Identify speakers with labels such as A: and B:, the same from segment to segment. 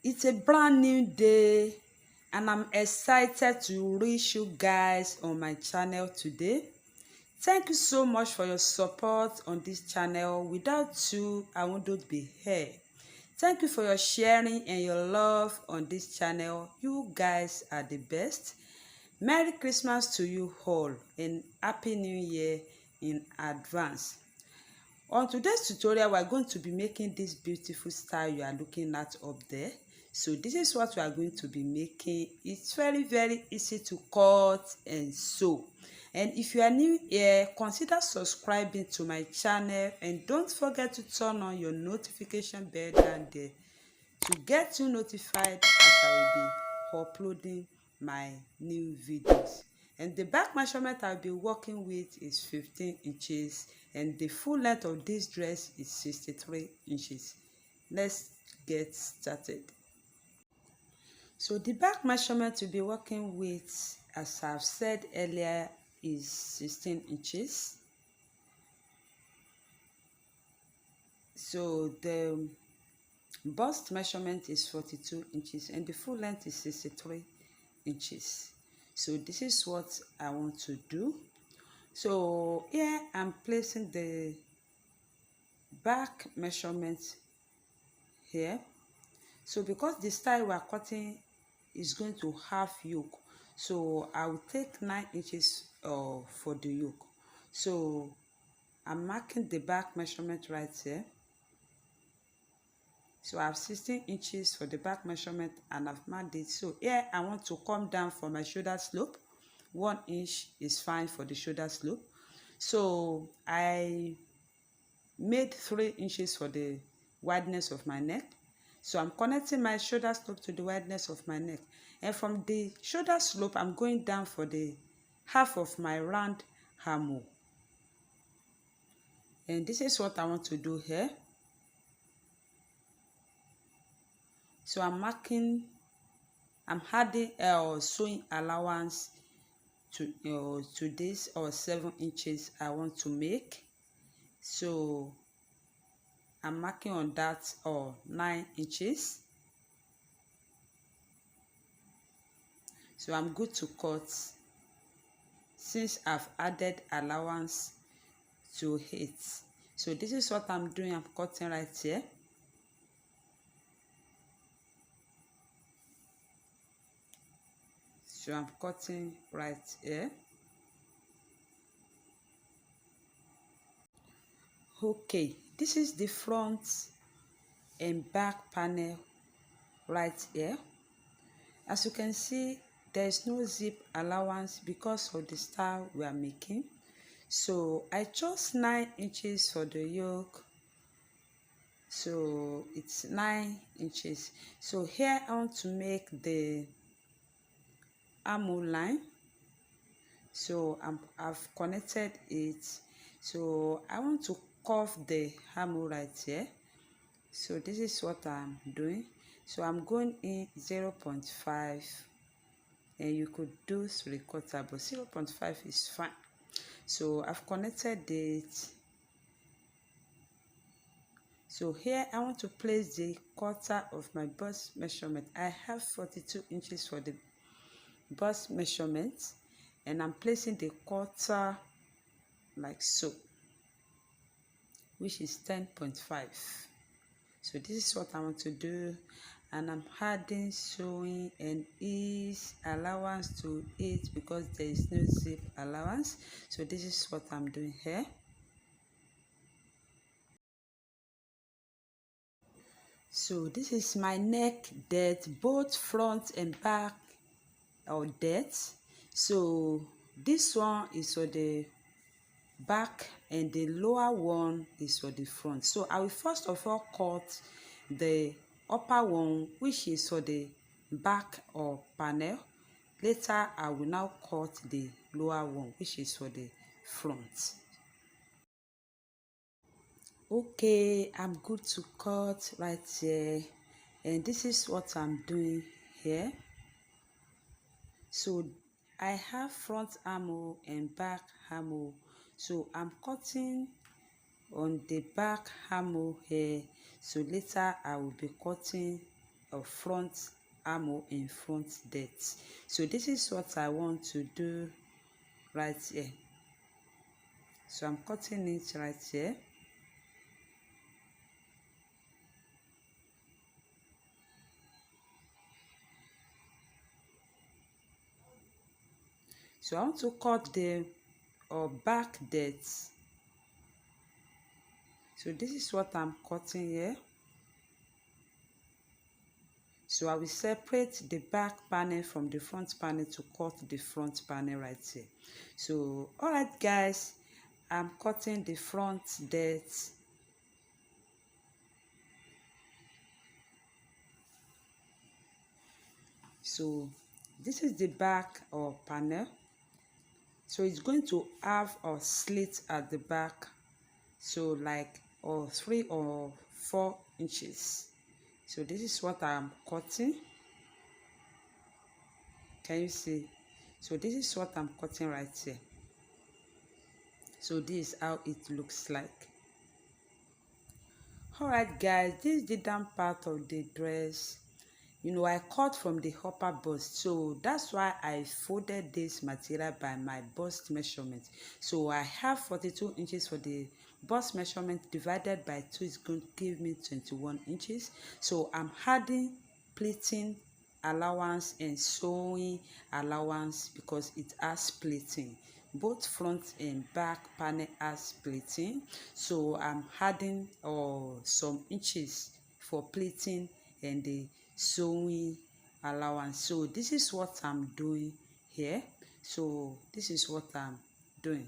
A: It's a brand new day and I'm excited to reach you guys on my channel today. Thank you so much for your support on this channel. Without you, I wouldn't be here. Thank you for your sharing and your love on this channel. You guys are the best. Merry Christmas to you all and Happy New Year in advance. On today's tutorial, we are going to be making this beautiful style you are looking at up there. So this is what we are going to be making. It's very easy to cut and sew. And if you are new here, consider subscribing to my channel and don't forget to turn on your notification bell down there to get you notified as I will be uploading my new videos. And the back measurement I'll be working with is 15 inches and the full length of this dress is 63 inches. Let's get started. So the back measurement to be working with, as I've said earlier, is 16 inches. So the bust measurement is 42 inches and the full length is 63 inches. So this is what I want to do. So here I'm placing the back measurement here. So because the style we are cutting is going to have yoke, so I will take 9 inches for the yoke. So I'm marking the back measurement right here. So I have 16 inches for the back measurement and I've marked it. So here I want to come down for my shoulder slope. 1 inch is fine for the shoulder slope. So I made 3 inches for the wideness of my neck. So I'm connecting my shoulder slope to the wideness of my neck. And from the shoulder slope, I'm going down for the half of my round armhole. And this is what I want to do here. So I'm adding sewing allowance to this 7 inches I want to make. So I'm marking on that 9 inches. So I'm good to cut since I've added allowance to it. So this is what I'm doing. I'm cutting right here. So I'm cutting right here. Okay, this is the front and back panel right here. As you can see, there is no zip allowance because of the style we are making. So I chose 9 inches for the yoke. So it's 9 inches. So here I want to make the armhole line. So I've connected it. So I want to curve the armhole right here. So this is what I'm doing. So I'm going in 0.5 and you could do 3/4, but 0.5 is fine. So I've connected it. So here I want to place the quarter of my bust measurement. I have 42 inches for the bust measurement and I'm placing the quarter like so, which is 10.5. So this is what I want to do, and I'm adding sewing and ease allowance to it because there is no zip allowance. So this is what I'm doing here. So this is my neck depth, both front and back depth. So this one is for the back and the lower one is for the front. So I will first of all cut the upper one, which is for the back or panel. Later I will now cut the lower one, which is for the front. Okay, I'm good to cut right here, and this is what I'm doing here. So I have front armhole and back armhole. So I'm cutting on the back armhole here. So later I will be cutting front armhole in front depth. So this is what I want to do right here. So I'm cutting it right here. So I want to cut the back depth. So this is what I'm cutting here. So I will separate the back panel from the front panel to cut the front panel right here. So alright guys, I'm cutting the front depth. So this is the back panel. So it's going to have a slit at the back, so like 3 or 4 inches. So this is what I'm cutting. Can you see? So this is what I'm cutting right here. So this is how it looks like. Alright guys, this is the down part of the dress. You know, I cut from the upper bust, so that's why I folded this material by my bust measurement. So I have 42 inches for the bust measurement, divided by 2 is going to give me 21 inches. So I'm adding pleating allowance and sewing allowance because it has pleating. Both front and back panel has pleating, so I'm adding some inches for pleating and the sewing allowance. So this is what I'm doing here. So this is what I'm doing.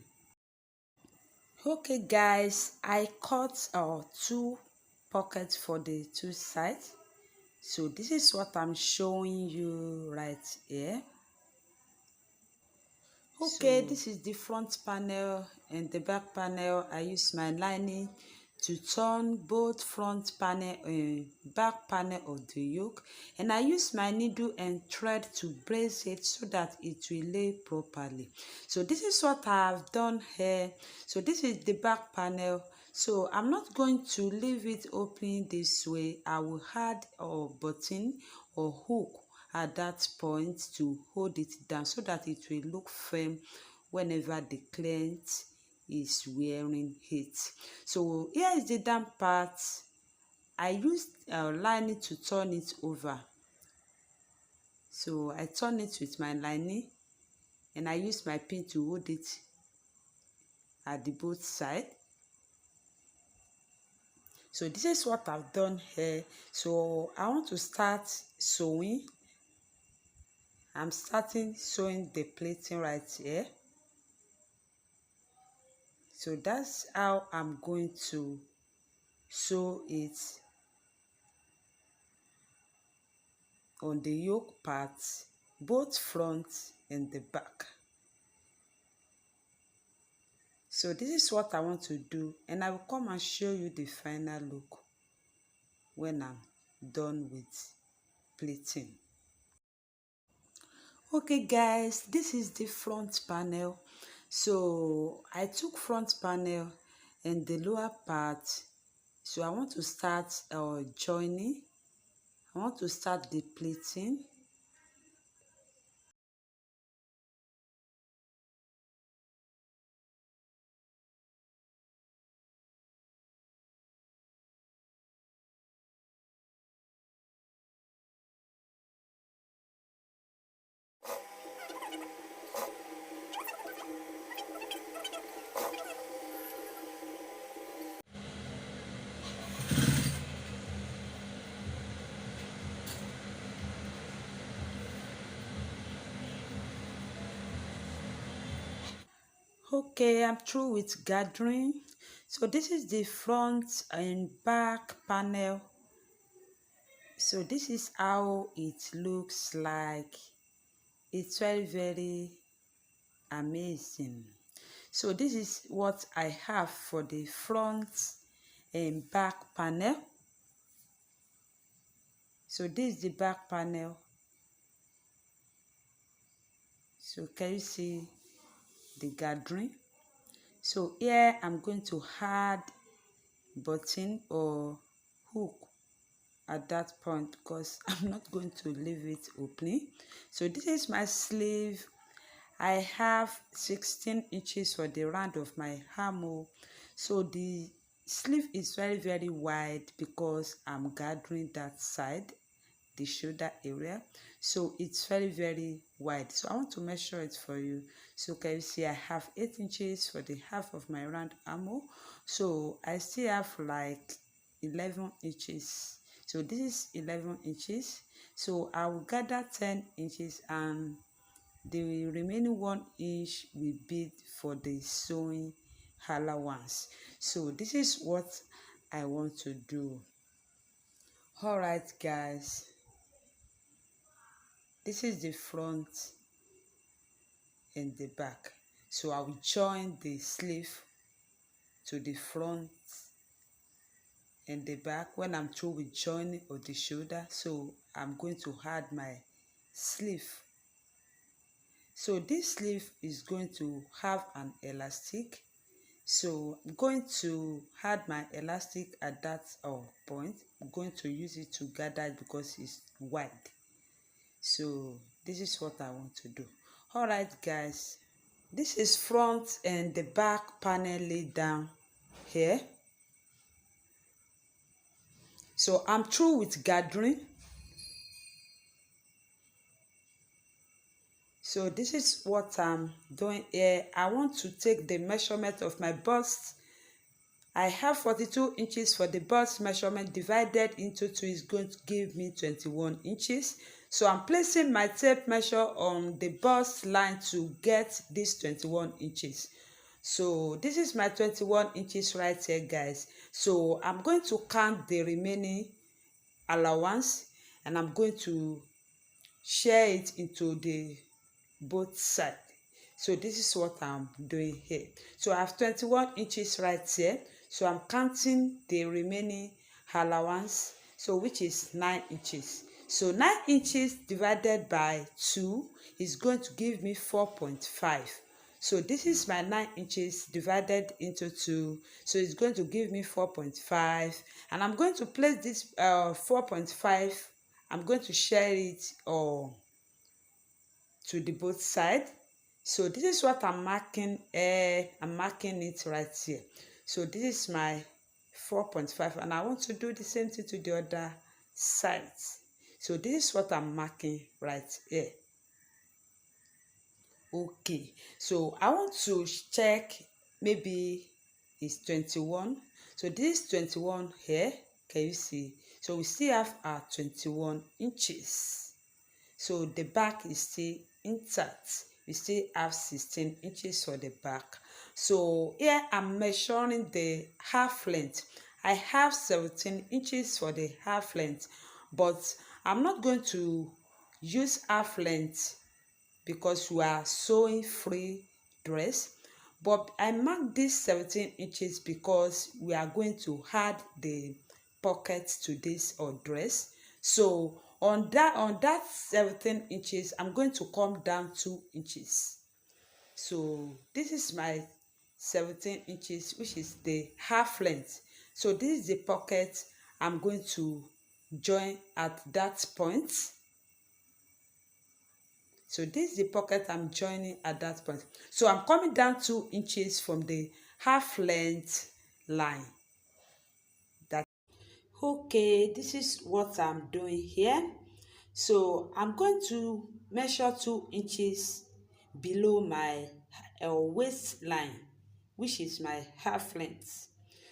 A: Okay guys, I cut 2 pockets for the 2 sides. So this is what I'm showing you right here. Okay, so this is the front panel and the back panel. I use my lining to turn both front panel and back panel of the yoke, and I use my needle and thread to brace it so that it will lay properly. So this is what I have done here. So this is the back panel. So I'm not going to leave it open this way. I will add a button or hook at that point to hold it down so that it will look firm whenever the client is wearing it. So here is the down part. I used lining to turn it over. So I turn it with my lining and I use my pin to hold it at the both side. So this is what I've done here. So I want to start sewing. I'm starting sewing the pleating right here. So that's how I'm going to sew it on the yoke part, both front and the back. So this is what I want to do, and I will come and show you the final look when I'm done with pleating. Okay guys, this is the front panel. So I took front panel and the lower part. So I want to start joining. I want to start the pleating. Okay, I'm through with gathering. So this is the front and back panel. So this is how it looks like. It's very, very amazing. So this is what I have for the front and back panel. So this is the back panel. So can you see the gathering? So here I'm going to add button or hook at that point because I'm not going to leave it opening. So this is my sleeve. I have 16 inches for the round of my arm. So the sleeve is very wide because I'm gathering that side, the shoulder area. So it's very wide. So I want to measure it for you. So can you see I have 8 inches for the half of my round arm. So I still have like 11 inches. So this is 11 inches. So I will gather 10 inches and the remaining 1 inch will be for the sewing allowance. So this is what I want to do. All right guys, this is the front and the back. So I will join the sleeve to the front and the back. When I'm through with joining of the shoulder, so I'm going to add my sleeve. So this sleeve is going to have an elastic. So I'm going to add my elastic at that point. I'm going to use it to gather it because it's wide. So this is what I want to do. All right guys, this is front and the back panel laid down here. So I'm through with gathering. So this is what I'm doing here. I want to take the measurement of my bust. I have 42 inches for the bust measurement. Divided into 2 is going to give me 21 inches. So I'm placing my tape measure on the bust line to get this 21 inches. So this is my 21 inches right here guys. So I'm going to count the remaining allowance and I'm going to share it into the both sides. So this is what I'm doing here. So I have 21 inches right here. So I'm counting the remaining allowance, so which is 9 inches. So 9 inches divided by 2 is going to give me 4.5. So this is my 9 inches divided into 2. So it's going to give me 4.5. And I'm going to place this 4.5. I'm going to share it to the both side. So this is what I'm marking. I'm marking it right here. So this is my 4.5 and I want to do the same thing to the other side. So this is what I'm marking right here. Okay, so I want to check, maybe it's 21. So this is 21 here. Can you see? So we still have our 21 inches. So the back is still intact. We still have 16 inches for the back. So here I'm measuring the half length. I have 17 inches for the half length, but I'm not going to use half length because we are sewing free dress. But I mark this 17 inches because we are going to add the pockets to this dress. So on that 17 inches, I'm going to come down 2 inches. So this is my 17 inches, which is the half length. So this is the pocket I'm going to join at that point. So this is the pocket I'm joining at that point. So I'm coming down 2 inches from the half length line. Okay, this is what I'm doing here. So I'm going to measure 2 inches below my waistline, which is my half length.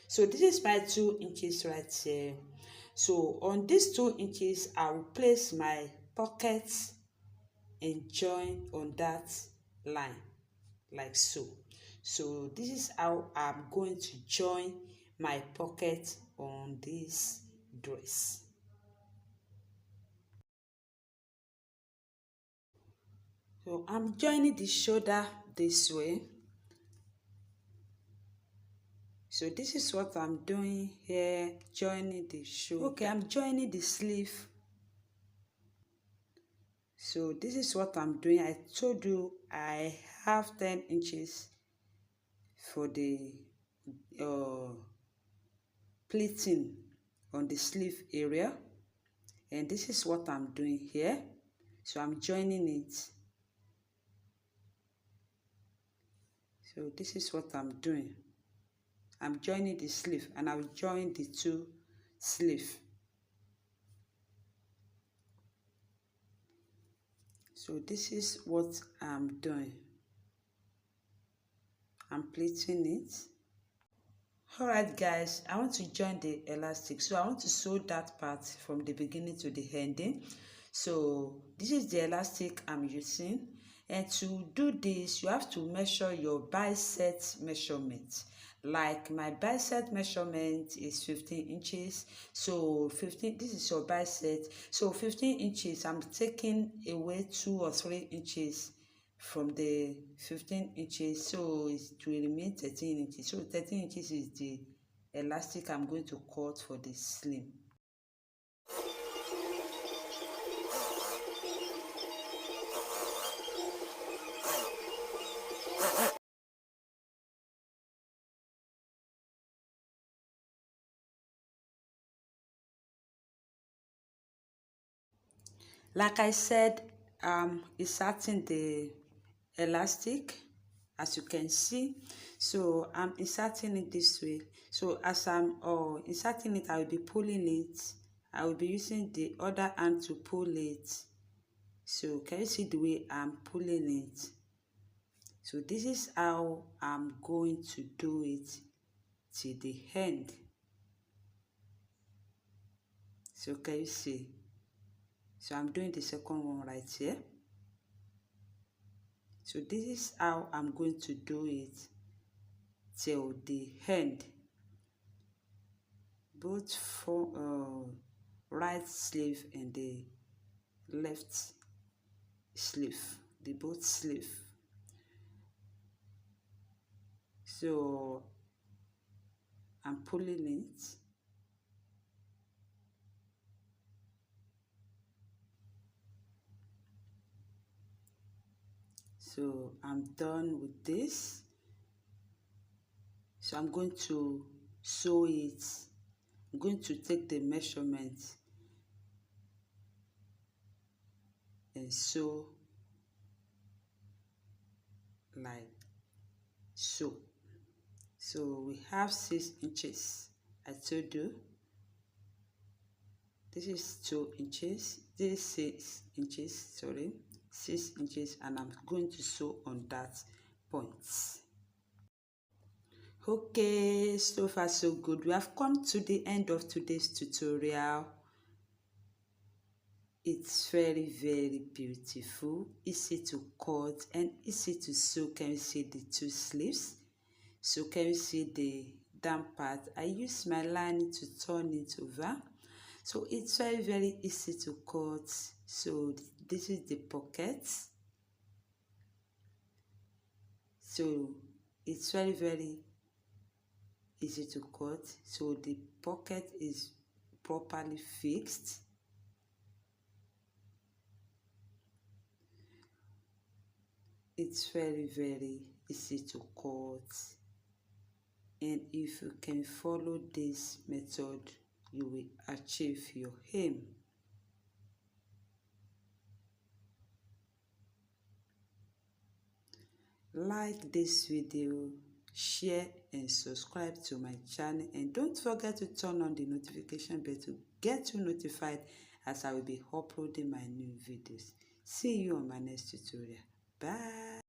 A: So this is my 2 inches right here. So on these 2 inches, I will place my pockets and join on that line like so. So this is how I'm going to join my pocket on this dress. So I'm joining the shoulder this way. So this is what I'm doing here, joining the shoulder. Okay, I'm joining the sleeve. So this is what I'm doing. I told you I have 10 inches for the pleating on the sleeve area. And this is what I'm doing here. So I'm joining it. So this is what I'm doing. I'm joining the sleeve, and I will join the two sleeve. So this is what I'm doing. I'm pleating it. Alright guys, I want to join the elastic. So I want to sew that part from the beginning to the ending. So this is the elastic I'm using. And to do this, you have to measure your bicep measurement. Like my bicep measurement is 15 inches. So 15, this is your bicep. So 15 inches, I'm taking away 2 or 3 inches from the 15 inches, so it will remain 13 inches. So 13 inches is the elastic I'm going to cut for the slim. Like I said, inserting the elastic, as you can see. So I'm inserting it this way. So as I'm inserting it, I will be pulling it. I will be using the other hand to pull it. So can you see the way I'm pulling it? So this is how I'm going to do it till the end. So can you see? So I'm doing the second one right here. So this is how I'm going to do it till the end. Both for right sleeve and the left sleeve, the both sleeve. So I'm pulling it. So I'm done with this. So I'm going to sew it. I'm going to take the measurement and sew like so. So we have 6 inches. I told you this is 2 inches, this is 6 inches, sorry, 6 inches, and I'm going to sew on that point. Okay, so far so good. We have come to the end of today's tutorial. It's very beautiful, easy to cut and easy to sew. Can you see the two sleeves? So can you see the down part? I use my line to turn it over. So it's very easy to cut. So this is the pocket. So it's very easy to cut. So the pocket is properly fixed. It's very easy to cut, and if you can follow this method, you will achieve your aim. Like this video, share and subscribe to my channel, and don't forget to turn on the notification bell to get you notified as I will be uploading my new videos. See you on my next tutorial. Bye.